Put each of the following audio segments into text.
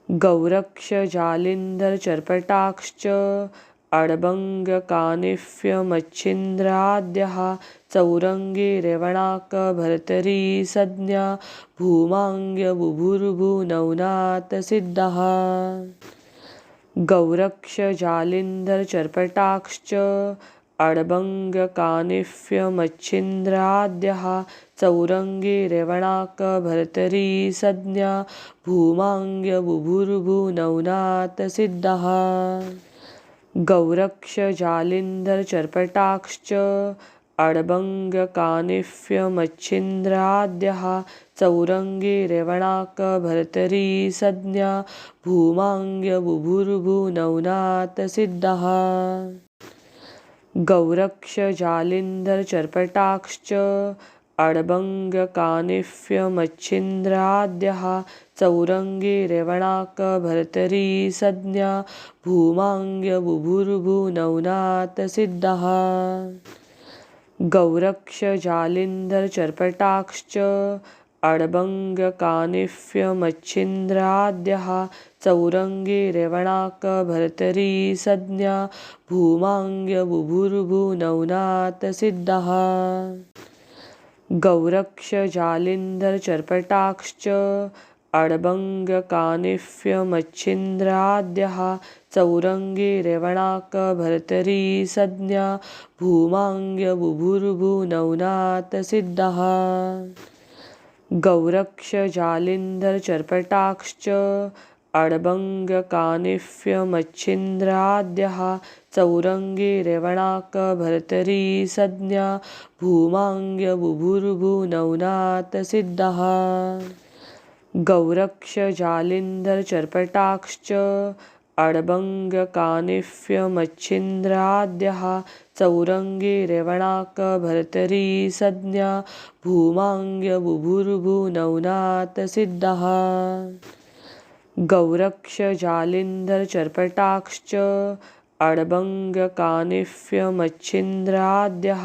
गौरक्ष जालिन्धरचर्पटाक्श्च अडबङ्गकानिफ्यमच्छिन्द्राद्यः चौरङ्गी रेवणाकभर्तरी संज्ञा भूमाङ्ग्यबुभुर्भुनौनाथसिद्धः। गौरक्ष जालिन्धरचर्पटाक्श्च अडबङ्गकानिफ्यमच्छिन्द्राद्यः चौरङ्गी रेवणाकभर्तरी संज्ञा भूमाङ्ग्यबुभुर्भुनौनाथसिद्धः। गौरक्ष जालिन्धरचर्पटाक्श्च अडबङ्गकानिफ्यमच्छिन्द्राद्यः चौरङ्गी रेवणाकभर्तरी संज्ञा भूमाङ्ग्यबुभुर्भुनौनाथसिद्धः। गौरक्ष जालिन्धरचर्पटाक्श्च अडबङ्गकानिफ्यमच्छिन्द्राद्यः चौरङ्गी रेवणाकभर्तरी संज्ञा भूमाङ्ग्यबुभुर्भुनौनाथसिद्धः। गौरक्ष जालिन्धरचर्पटाक्श्च अडबङ्गकानिफ्यमच्छिन्द्राद्यः चौरङ्गी रेवणाकभर्तरी संज्ञा भूमाङ्ग्यबुभुर्भुनौनाथसिद्धः। गौरक्ष जालिन्धरचर्पटाक्श्च अडबङ्गकानिफ्यमच्छिन्द्राद्यः चौरङ्गी रेवणाकभर्तरी संज्ञा भूमाङ्ग्यबुभुर्भुनौनाथसिद्धः। गौरक्ष जालिन्धरचर्पटाक्श्च अडबङ्गकानिफ्यमच्छिन्द्राद्यः चौरङ्गी रेवणाकभर्तरी संज्ञा भूमाङ्ग्यबुभुर्भुनौनाथसिद्धः। गौरक्ष जालिन्धरचर्पटाक्श्च अडबङ्गकानिफ्यमच्छिन्द्राद्यः चौरङ्गी रेवणाकभर्तरी संज्ञा भूमाङ्ग्यबुभुर्भुनौनाथसिद्धः। गौरक्ष जालिन्धरचर्पटाक्श्च अडबङ्गकानिफ्यमच्छिन्द्राद्यः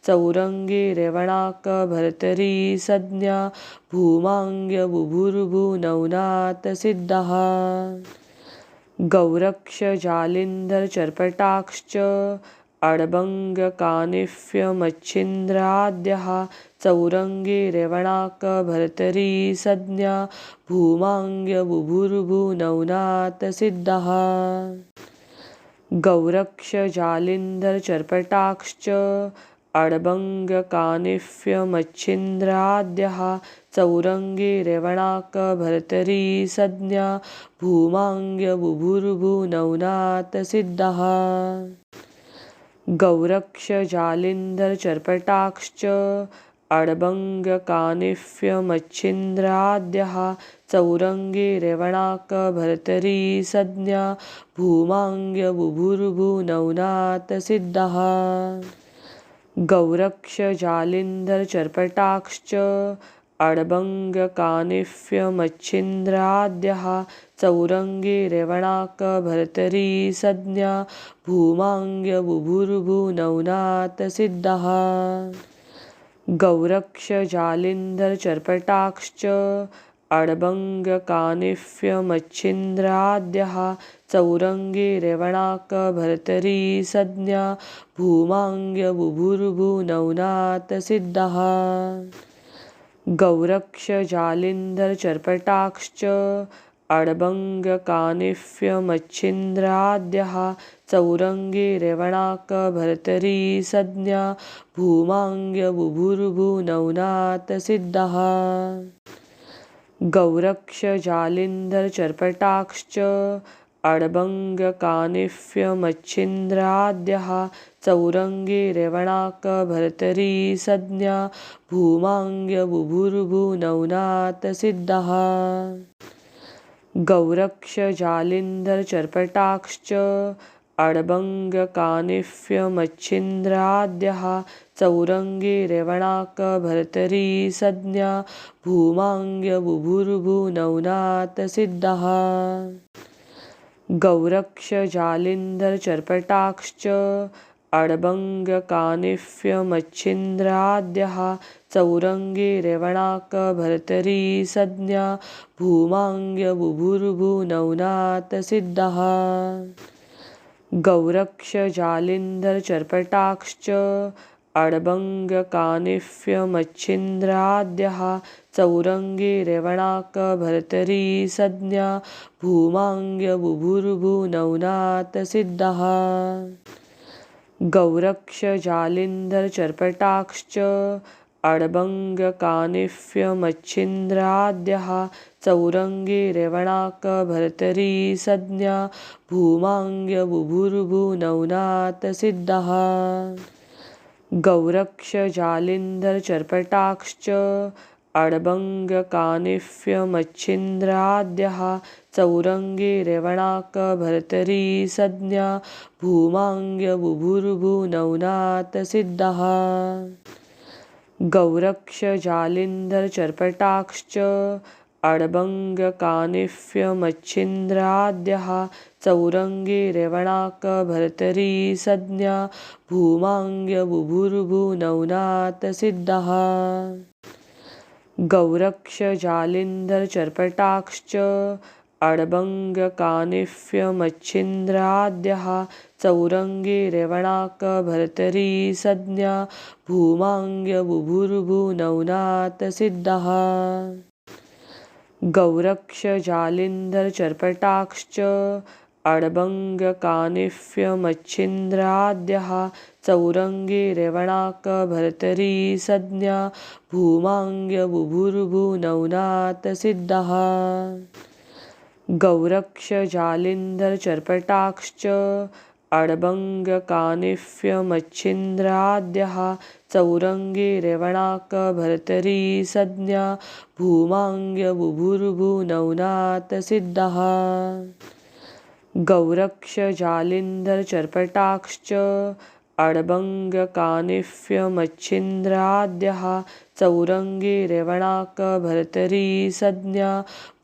चौरङ्गी रेवणाकभर्तरी संज्ञा भूमाङ्ग्यबुभुर्भुनौनाथसिद्धः। गौरक्ष जालिन्धरचर्पटाक्श्च अडबङ्गकानिफ्यमच्छिन्द्राद्यः चौरङ्गी रेवणाकभर्तरी संज्ञा भूमाङ्ग्यबुभुर्भुनौनाथसिद्धः। गौरक्ष जालिन्धरचर्पटाक्श्च अडबङ्गकानिफ्यमच्छिन्द्राद्यः चौरङ्गी रेवणाकभर्तरी संज्ञा भूमाङ्ग्यबुभुर्भुनौनाथसिद्धः। गौरक्ष जालिन्धरचर्पटाक्श्च अडबङ्गकानिफ्यमच्छिन्द्राद्यः चौरङ्गी रेवणाकभर्तरी संज्ञा भूमाङ्ग्यबुभुर्भुनौनाथसिद्धः। गौरक्ष जालिन्धरचर्पटाक्श्च अडबङ्गकानिफ्यमच्छिन्द्राद्यः चौरङ्गी रेवणाकभर्तरी संज्ञा भूमाङ्ग्यबुभुर्भुनौनाथसिद्धः। गौरक्ष जालिन्धरचर्पटाक्श्च अडबङ्गकानिफ्यमच्छिन्द्राद्यः चौरङ्गी रेवणाकभर्तरी संज्ञा भूमाङ्ग्यबुभुर्भुनौनाथसिद्धः। गौरक्ष जालिन्धरचर्पटाक्श्च अडबङ्गकानिफ्यमच्छिन्द्राद्यः चौरङ्गी रेवणाकभर्तरी संज्ञा भूमाङ्ग्यबुभुर्भुनौनाथसिद्धः। गौरक्ष जालिन्धरचर्पटाक्श्च अडबङ्गकानिफ्यमच्छिन्द्राद्यः चौरङ्गी रेवणाकभर्तरी संज्ञा भूमाङ्ग्यबुभुर्भुनौनाथसिद्धः। गौरक्ष जालिन्धरचर्पटाक्श्च अडबङ्गकानिफ्यमच्छिन्द्राद्यः चौरङ्गी रेवणाकभर्तरी संज्ञा भूमाङ्ग्यबुभुर्भुनौनाथसिद्धः। गौरक्ष जालिन्धरचर्पटाक्श्च अडबङ्गकानिफ्यमच्छिन्द्राद्यः चौरङ्गी रेवणाकभर्तरी संज्ञा भूमाङ्ग्यबुभुर्भुनौनाथसिद्धः गौरक्ष जालिन्धरचर्पटाक्श्च अडबङ्गकानिफ्यमच्छिन्द्राद्यः चौरङ्गी रेवणाकभर्तरी संज्ञा भूमाङ्ग्यबुभुर्भुनौनाथसिद्धः गौरक्ष जालिन्धरचर्पटाक्श्च अडबङ्गकानिफ्यमच्छिन्द्राद्यः चौरङ्गी रेवणाकभर्तरी संज्ञा भूमाङ्ग्यबुभुर्भुनौनाथसिद्धः गौरक्ष जालिन्धरचर्पटाक्श्च अडबङ्गकानिफ्यमच्छिन्द्राद्यः चौरङ्गी रेवणाकभर्तरी संज्ञा भूमाङ्ग्यबुभुर्भुनौनाथसिद्धः गौरक्ष जालिन्धरचर्पटाक्श्च अडबङ्गकानिफ्यमच्छिन्द्राद्यः चौरङ्गी रेवणाकभर्तरी संज्ञा भूमाङ्ग्यबुभुर्भुनौनाथसिद्धः गौरक्ष जालिन्धरचर्पटाक्श्च अडबङ्गकानिफ्यमच्छिन्द्राद्यः चौरङ्गी रेवणाकभर्तरी संज्ञा भूमाङ्ग्यबुभुर्भुनौनाथसिद्धः गौरक्ष जालिन्धरचर्पटाक्श्च अडबङ्गकानिफ्यमच्छिन्द्राद्यः चौरङ्गी रेवणाकभर्तरी संज्ञा भूमाङ्ग्यबुभुर्भुनौनाथसिद्धः गौरक्ष जालिन्धरचर्पटाक्श्च अडबङ्गकानिफ्यमच्छिन्द्राद्यः चौरङ्गी रेवणाकभर्तरी संज्ञा भूमाङ्ग्यबुभुर्भुनौनाथसिद्धः गौरक्ष जालिन्धरचर्पटाक्श्च अडबङ्गकानिफ्यमच्छिन्द्राद्यः चौरङ्गी रेवणाकभर्तरी संज्ञा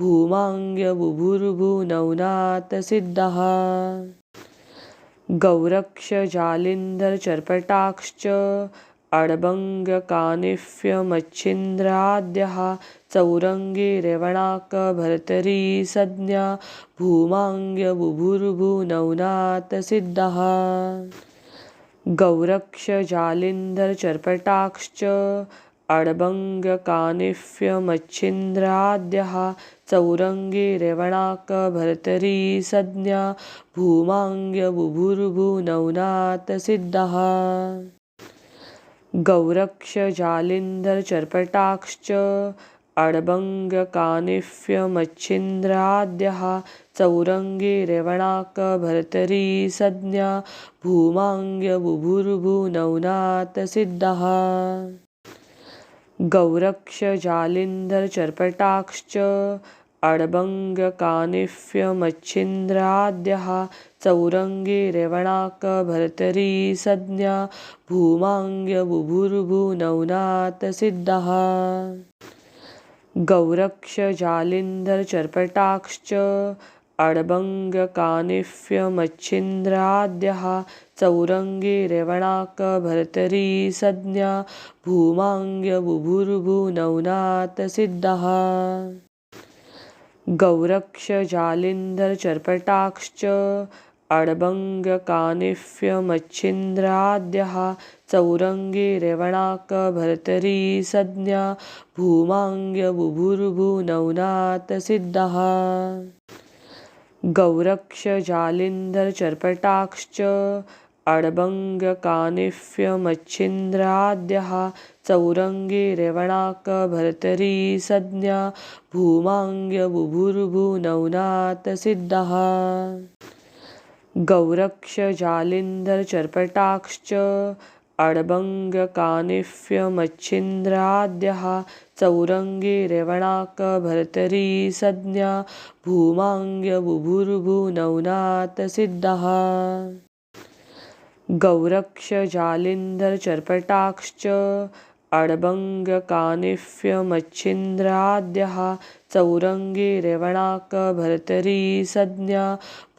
भूमाङ्ग्यबुभुर्भुनौनाथसिद्धः गौरक्ष जालिन्धरचर्पटाक्श्च अडबङ्गकानिफ्यमच्छिन्द्राद्यः चौरङ्गी रेवणाकभर्तरी संज्ञा भूमाङ्ग्यबुभुर्भुनौनाथसिद्धः गौरक्ष जालिन्धरचर्पटाक्श्च अडबङ्गकानिफ्यमच्छिन्द्राद्यः चौरङ्गी रेवणाकभर्तरी संज्ञा भूमाङ्ग्यबुभुर्भुनौनाथसिद्धः गौरक्ष जालिन्धरचर्पटाक्श्च अडबङ्गकानिफ्यमच्छिन्द्राद्यः चौरङ्गी रेवणाकभर्तरी संज्ञा भूमाङ्ग्यबुभुर्भुनौनाथसिद्धः गौरक्ष जालिन्धरचर्पटाक्श्च अडबङ्गकानिफ्यमच्छिन्द्राद्यः चौरङ्गी रेवणाकभर्तरी संज्ञा भूमाङ्ग्यबुभुर्भुनौनाथसिद्धः गौरक्ष जालिन्धरचर्पटाक्श्च अडबङ्गकानिफ्यमच्छिन्द्राद्यः चौरङ्गी रेवणाकभर्तरी संज्ञा भूमाङ्ग्यबुभुर्भुनौनाथसिद्धः गौरक्ष जालिन्धरचर्पटाक्श्च अडबङ्गकानिफ्यमच्छिन्द्राद्यः चौरङ्गी रेवणाकभर्तरी संज्ञा भूमाङ्ग्यबुभुर्भुनौनाथसिद्धः गौरक्ष जालिन्धरचर्पटाक्श्च अडबङ्गकानिफ्यमच्छिन्द्राद्यः चौरङ्गी रेवणाकभर्तरी संज्ञा भूमाङ्ग्यबुभुर्भुनौनाथसिद्धः गौरक्ष जालिन्धरचर्पटाक्श्च अडबङ्गकानिफ्यमच्छिन्द्राद्यः चौरङ्गी रेवणाकभर्तरी संज्ञा भूमाङ्ग्यबुभुर्भुनौनाथसिद्धः गौरक्ष जालिन्धरचर्पटाक्श्च अडबङ्गकानिफ्यमच्छिन्द्राद्यः चौरंगी रेवणाक भर्तरी संज्ञा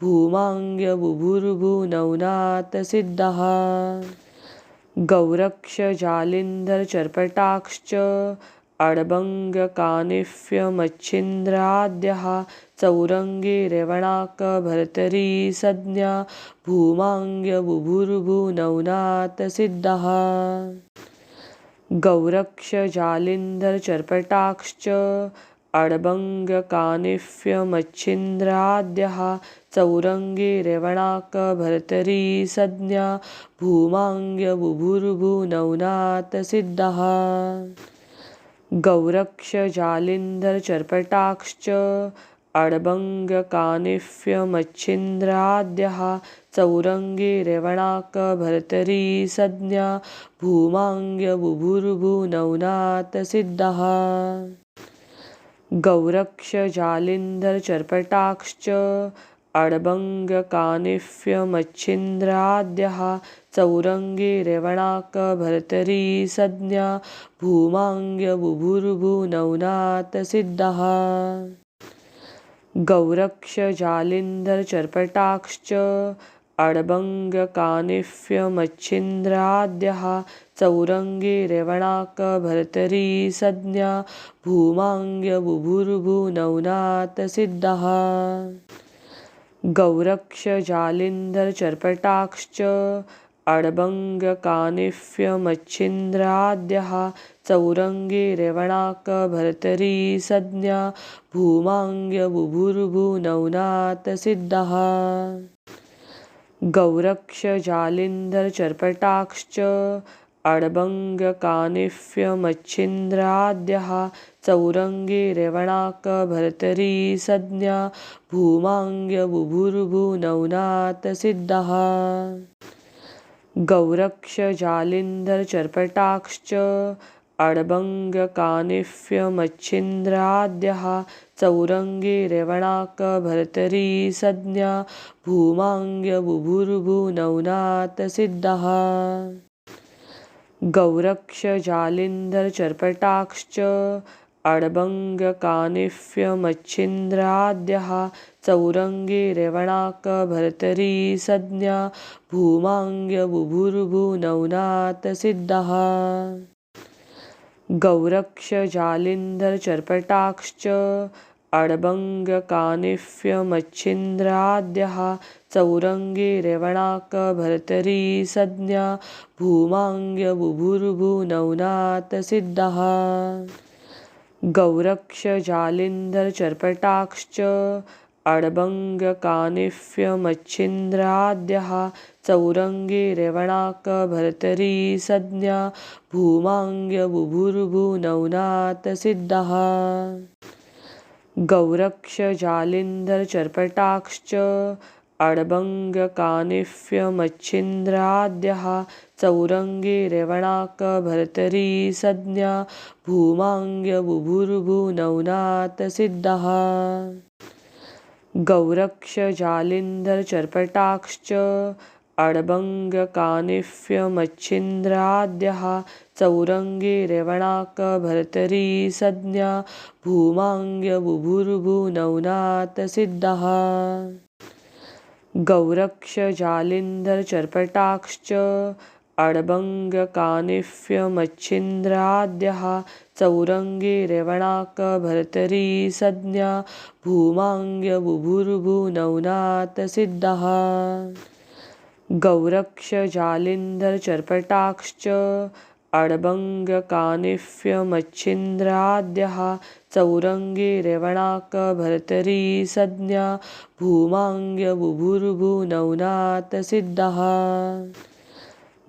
भूमांग्य बुभुर्भुनौनाथ सिद्धः गौरक्ष जालिंधर चर्पटाक्ष अडबंग कानिफ्य मच्छिंद्राद्यः चौरंगी रेवणाक भर्तरी संज्ञा भूमांग्य बुभुर्भुनौनाथ सिद्धः गौरक्ष जालिंधर चर्पटाक्ष अडबंग कानिफ्य मच्छिंद्राद्यः चौरंगी रेवणाक भर्तरी संज्ञा भूमांग्य बुभुर्भुनौनाथ सिद्धः गौरक्ष जालिंधर चर्पटाक्ष अडबंग कानिफ्य मच्छिंद्राद्यः चौरंगी रेवणाक भर्तरी संज्ञा भूमांग्य बुभुर्भुनौनाथ सिद्धः गौरक्ष जालिंधर चर्पटाक्ष अडबंग कानिफ्य मच्छिंद्राद्यः चौरंगी रेवणाक भर्तरी संज्ञा भूमांग्य बुभुर्भुनौनाथ सिद्धः गौरक्ष जालिंधर चर्पटाक्ष अडबंग कानिफ्य मच्छिंद्राद्यः चौरंगी रेवणाक भर्तरी संज्ञा भूमांग्य बुभुर्भुनौनाथ सिद्धः गौरक्ष जालिंधर चर्पटाक्ष अडबंग कानिफ्य मच्छिंद्राद्यः चौरंगी रेवणाक भर्तरी संज्ञा भूमांग्य बुभुर्भुनौनाथ सिद्धः गौरक्ष जालिंधर चर्पटाक्ष अडबंग कानिफ्य मच्छिंद्राद्यः चौरंगी रेवणाक भर्तरी संज्ञा भूमांग्य बुभुर्भुनौनाथ सिद्धः गौरक्ष जालिंधर चर्पटाक्ष अडबंग कानिफ्य मच्छिंद्राद्यः चौरंगी रेवणाक भर्तरी संज्ञा भूमांग्य बुभुर्भुनौनाथ सिद्धः गौरक्ष जालिंधर चर्पटाक्ष अडबंग कानिफ्य मच्छिंद्राद्यः चौरंगी रेवणाक भर्तरी संज्ञा भूमांग्य बुभुर्भुनौनाथ सिद्धः गौरक्ष जालिंधर चर्पटाक्ष अडबंग कानिफ्य मच्छिंद्राद्यः चौरंगी रेवणाक भर्तरी संज्ञा भूमांग्य बुभुर्भुनौनाथ सिद्धः गौरक्ष जालिंधर चर्पटाक्ष अडबंग कानिफ्य मच्छिंद्राद्यः चौरंगी रेवणाक भर्तरी संज्ञा भूमांग्य बुभुर्भुनौनाथ सिद्धः गौरक्ष जालिंधर चर्पटाक्ष अडबंग कानिफ्य मच्छिंद्राद्यः चौरंगी रेवणाक भर्तरी संज्ञा भूमांग्य बुभुर्भुनौनाथ सिद्धः गौरक्ष जालिंधर चर्पटाक्ष अडबंग कानिफ्य मच्छिंद्राद्यः चौरंगी रेवणाक भर्तरी संज्ञा भूमांग्य बुभुर्भुनौनाथ सिद्धः गौरक्ष जालिंधर चर्पटाक्ष अडबंग कानिफ्य मच्छिंद्राद्यः चौरंगी रेवणाक भर्तरी संज्ञा भूमांग्य बुभुर्भुनौनाथ सिद्धः गौरक्ष जालिंधर चर्पटाक्ष अडबंग कानिफ्य मच्छिंद्राद्यः चौरंगी रेवणाक भर्तरी संज्ञा भूमांग्य बुभुर्भुनौनाथ सिद्धः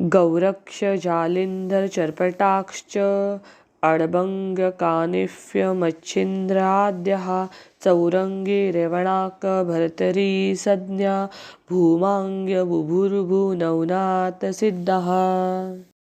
गौरक्ष जालिंधर चर्पटाक्ष अडबंग कानिफ्य मच्छिंद्राद्यः चौरंगी रेवणाक भर्तरी संज्ञा भूमांग्य बुभुर्भुनौनाथ सिद्धः